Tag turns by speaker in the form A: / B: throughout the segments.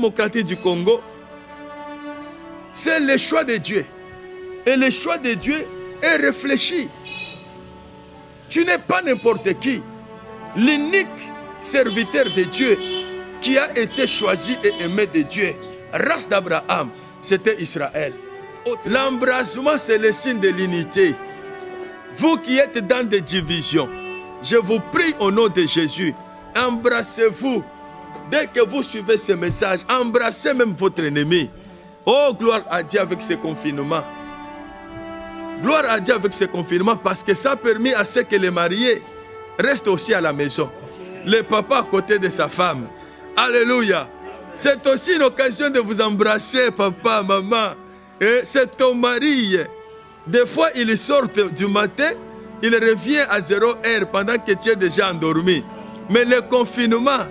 A: démocratique du Congo, c'est le choix de Dieu. Et le choix de Dieu est réfléchi. Tu n'es pas n'importe qui. L'unique serviteur de Dieu qui a été choisi et aimé de Dieu, race d'Abraham, c'était Israël. L'embrasement, c'est le signe de l'unité. Vous qui êtes dans des divisions, je vous prie au nom de Jésus, embrassez-vous. Dès que vous suivez ce message, embrassez même votre ennemi. Oh, gloire à Dieu avec ce confinement. Gloire à Dieu avec ce confinement parce que ça a permis à ce que les mariés restent aussi à la maison. Le papa à côté de sa femme. Alléluia. C'est aussi une occasion de vous embrasser, papa, maman. Et c'est ton mari. Des fois, il sort du matin, il revient à 0 heure pendant que tu es déjà endormi. Mais le confinement,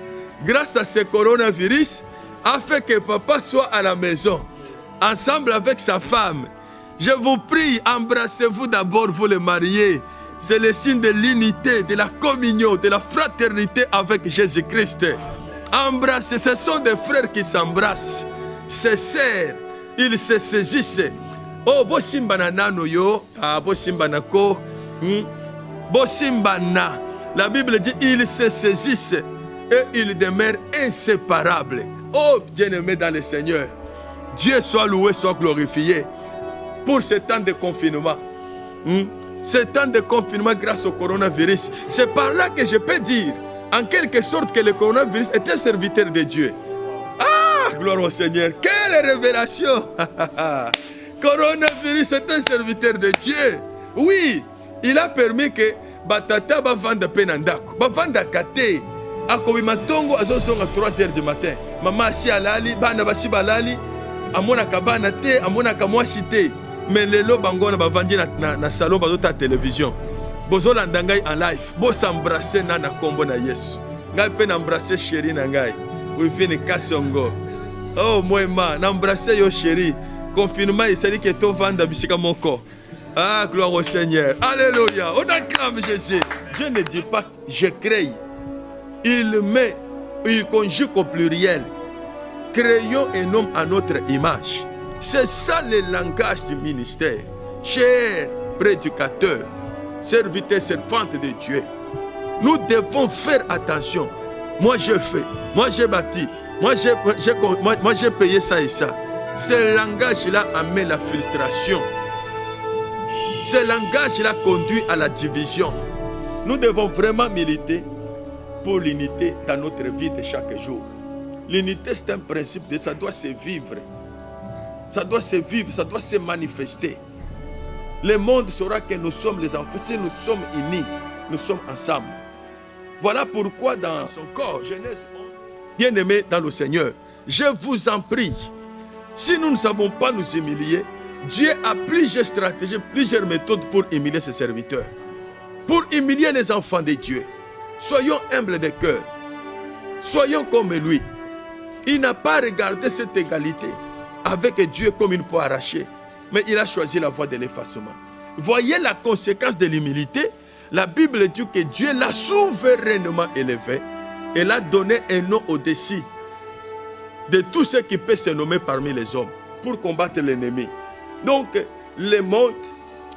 A: grâce à ce coronavirus, a fait que papa soit à la maison, ensemble avec sa femme. Je vous prie, embrassez-vous d'abord, vous les mariés. C'est le signe de l'unité, de la communion, de la fraternité avec Jésus-Christ. Embrassez, ce sont des frères qui s'embrassent. Ces sœurs, ils se saisissent. Oh, bosimbana nano yo, bosimbana ko, bosimbana. La Bible dit, ils se saisissent et ils demeurent inséparables. Oh, bien-aimés dans le Seigneur, Dieu soit loué, soit glorifié pour ce temps de confinement. Ce temps de confinement grâce au coronavirus. C'est par là que je peux dire, en quelque sorte, que le coronavirus est un serviteur de Dieu. Ah, gloire au Seigneur. Quelle révélation! Coronavirus est un serviteur de Dieu. Oui, il a permis que Batata va vendre penandako, va vendre kate. Akobi matongo azosonga 3h du matin. Maman si alali, bana basi balali, amona kabana te, amona kamwasi te. Mais lelo bangona ba vandi na salon bazota télévision. Bozo landangai en live. Bo s'embrasser na kombo na Yesu. Ngai pe na embrasser chéri na ngai. Wifini kasongo. Oh moi na embrasser yo chéri. Confinement, il s'agit que tout vendre bisika moko. Ah, gloire au Seigneur. Alléluia. On acclame Jésus. Je ne dis pas je crée. Il conjugue au pluriel. Créons un homme à notre image. C'est ça le langage du ministère. Chers prédicateurs, serviteurs, servantes de Dieu, nous devons faire attention. Moi, je fais. Moi, j'ai bâti. Moi, j'ai payé ça et ça. Ce langage-là amène la frustration. Ce langage-là conduit à la division. Nous devons vraiment militer pour l'unité dans notre vie de chaque jour. L'unité, c'est un principe, ça doit se vivre. Ça doit se vivre, ça doit se manifester. Le monde saura que nous sommes les enfants. Si nous sommes unis, nous sommes ensemble. Voilà pourquoi dans son corps, Genèse 11, bien-aimés dans le Seigneur, je vous en prie, si nous ne savons pas nous humilier, Dieu a plusieurs stratégies, plusieurs méthodes pour humilier ses serviteurs. Pour humilier les enfants de Dieu. Soyons humbles de cœur. Soyons comme lui. Il n'a pas regardé cette égalité avec Dieu comme une peau arrachée, mais il a choisi la voie de l'effacement. Voyez la conséquence de l'humilité. La Bible dit que Dieu l'a souverainement élevé et l'a donné un nom au-dessus de tout ce qui peut se nommer parmi les hommes pour combattre l'ennemi. Donc, le monde,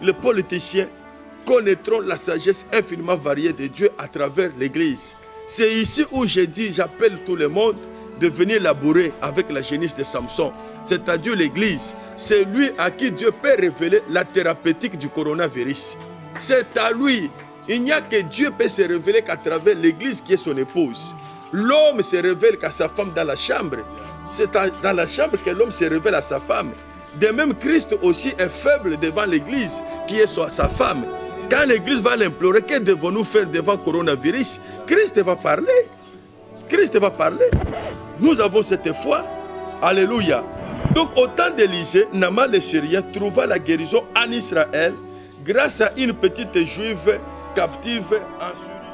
A: les politiciens connaîtront la sagesse infiniment variée de Dieu à travers l'Église. C'est ici où je dis, j'appelle tout le monde de venir labourer avec la génisse de Samson, c'est-à-dire l'Église. C'est lui à qui Dieu peut révéler la thérapeutique du coronavirus. C'est à lui. Il n'y a que Dieu peut se révéler qu'à travers l'Église qui est son épouse. L'homme se révèle qu'à sa femme dans la chambre. C'est dans la chambre que l'homme se révèle à sa femme. De même, Christ aussi est faible devant l'Église qui est sa femme. Quand l'Église va l'implorer, que devons-nous faire devant le coronavirus? Christ va parler. Christ va parler. Nous avons cette foi. Alléluia. Donc, au temps d'Élisée, Naaman le Syrien trouva la guérison en Israël grâce à une petite juive captive en Syrie.